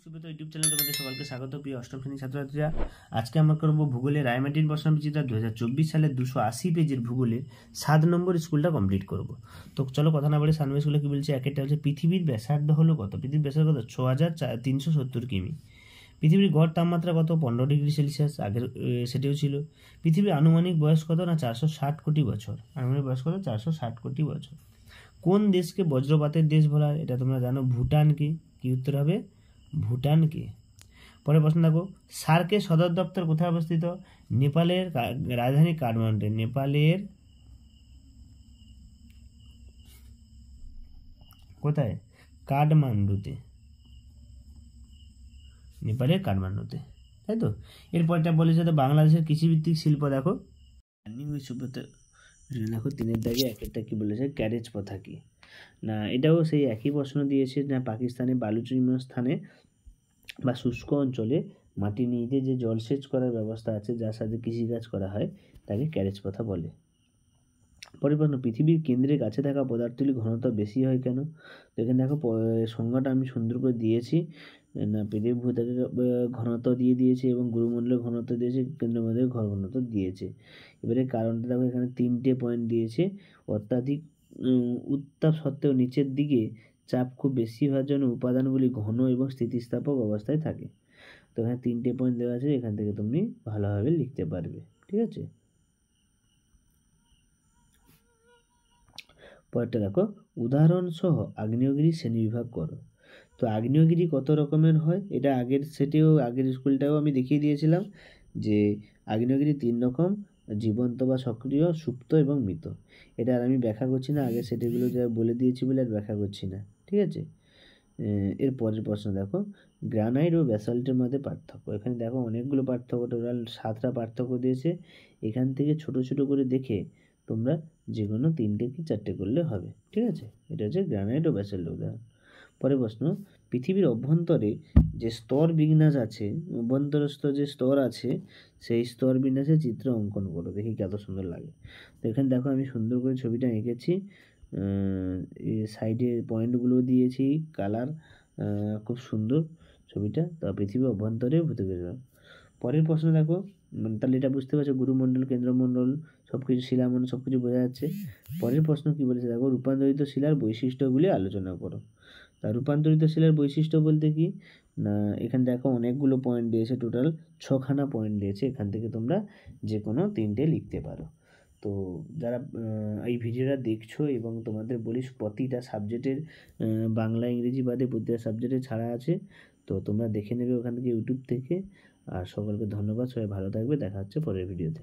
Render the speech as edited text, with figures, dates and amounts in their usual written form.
Subrata YouTube চ্যানেলে তোমাদের সকলকে স্বাগত। প্রিয় অষ্টম শ্রেণীর ছাত্রছাত্রীরা, আজকে আমরা করব ভূগোলে রায়মাটির প্রশ্নবিচিত্রা 2024 সালের 280 পেজের ভূগোলের 7 নম্বর স্কুলটা কমপ্লিট করব। তো চলো কথা না বলে 7 নম্বর স্কুলে কি বলছে, একটা হচ্ছে পৃথিবীর ব্যাসার্ধ হলো কত? পৃথিবীর ব্যাসার্ধ কত? 6370 কিমি। পৃথিবীর গড় তাপমাত্রা কত? 15 ডিগ্রি সেলসিয়াস। আগের সেটিও ছিল। পৃথিবীর আনুমানিক বয়স কত? না 460 কোটি বছর। আনুমানিক বয়স কত? 460 কোটি বছর। কোন দেশকে বজ্রপাতের দেশ বলা হয়? এটা তোমরা জানো, ভুটানকে। কি উত্তর হবে? ভুটানকে। পরের প্রশ্ন দেখো, সার্কের সদর দপ্তর কোথায় অবস্থিত? নেপালের রাজধানী কাঠমান্ডু। নেপালের কোথায়? কাঠমান্ডুতে। নেপালের কাঠমান্ডুতে, তাই তো। এরপরটা বলেছে তো বাংলাদেশের কৃষিভিত্তিক শিল্প দেখো। দেখো 3-এর দাগে 1-এরটা কি বলেছে, ক্যারেজ প্রথা কি না, এটাও সেই একই প্রশ্ন দিয়েছে না। পাকিস্তানে বালুচূর্ণ স্থানে বা শুষ্ক অঞ্চলে মাটি নিয়ে যে জলসেচ করার ব্যবস্থা আছে, যার সাথে কৃষিকাজ করা হয়, তাকে ক্যারেজ প্রথা বলে। পরের প্রশ্ন, পৃথিবীর কেন্দ্রের কাছে থাকা পদার্থগুলি ঘনত্ব বেশি হয় কেন? তো এখানে দেখো সংজ্ঞাটা আমি সুন্দর করে দিয়েছি না। পৃথিবীর ভূত্বকের ঘনত্ব দিয়ে দিয়েছে এবং গুরুমণ্ডলের ঘনত্ব দিয়েছে, কেন্দ্রের মধ্যে ঘনত্ব দিয়েছে। এবারে কারণটা দেখো, এখানে 3টে পয়েন্ট দিয়েছে। অত্যাধিক উত্তাপ সত্ত্বেও নিচের দিকে চাপ খুব বেশি হওয়ার জন্য উপাদানগুলি ঘন এবং স্থিতিস্থাপক অবস্থায় থাকে। তো এখানে 3টে পয়েন্ট দেওয়া আছে, এখান থেকে তুমি ভালোভাবে লিখতে পারবে। ঠিক আছে। পরেরটা দেখো, উদাহরণ সহ আগ্নেয়গিরি শ্রেণীবিভাগ করো। তো আগ্নেয়গিরি কত রকমের হয়? এটা আগের স্কুলটাও আমি দেখিয়ে দিয়েছিলাম যে আগ্নেয়গিরি 3 রকম: জীবন্ত বা সক্রিয়, সুপ্ত এবং মৃত। এটা আর আমি ব্যাখ্যা করছি না, আগের সেটিগুলো যা বলে দিয়েছি বলে আর ব্যাখ্যা করছি না। ঠিক আছে। এর পরের প্রশ্ন দেখো, গ্রানাইট ও ব্যাসল্টের মধ্যে পার্থক্য। এখানে দেখো অনেকগুলো পার্থক্য, টোটাল 7টা পার্থক্য দিয়েছে। এখান থেকে ছোট ছোট করে দেখে তোমরা যে কোনো 3টে কি 4টে করলে হবে। ঠিক আছে। এটা হচ্ছে গ্রানাইট ও ব্যাসল্টের উদাহরণ। পরের প্রশ্ন, পৃথিবীর অভ্যন্তরে যে স্তর বিন্যাস আছে, অভ্যন্তরস্থ যে স্তর আছে, সেই স্তর বিন্যাসের চিত্র অঙ্কন করো। দেখি কত সুন্দর লাগে। তো এখানে দেখো আমি সুন্দর করে ছবিটা এঁকেছি, সাইডে পয়েন্টগুলো দিয়েছি কালার, খুব সুন্দর ছবিটা। তা পৃথিবীর অভ্যন্তরে ভূত্বকের। পরের প্রশ্ন দেখো, তাহলে এটা বুঝতে পারছো গুরুমণ্ডল, কেন্দ্রমণ্ডল, সব কিছু শিলামণ্ডল সব কিছু বোঝা যাচ্ছে। পরের প্রশ্ন কি বলেছে দেখো, রূপান্তরিত শিলার বৈশিষ্ট্যগুলি আলোচনা করো। তা রূপান্তরিত শিলার বৈশিষ্ট্য বলতে কি না, এখানে দেখো অনেকগুলো পয়েন্ট দিয়েছে, টোটাল 6খানা পয়েন্ট দিয়েছে। এখান থেকে তোমরা যে কোনো 3টে লিখতে পারো। তো যারা এই ভিডিওটা দেখছো এবং তোমাদের বলিস প্রতিটা সাবজেক্টের বাংলা ইংরেজি বাদে প্রতিটা সাবজেক্টে ছাড়া আছে, তো তোমরা দেখে নেবে ওখান থেকে, ইউটিউব থেকে। আর সকলকে ধন্যবাদ, সবাই ভালো থাকবে, দেখা হচ্ছে পরের ভিডিওতে।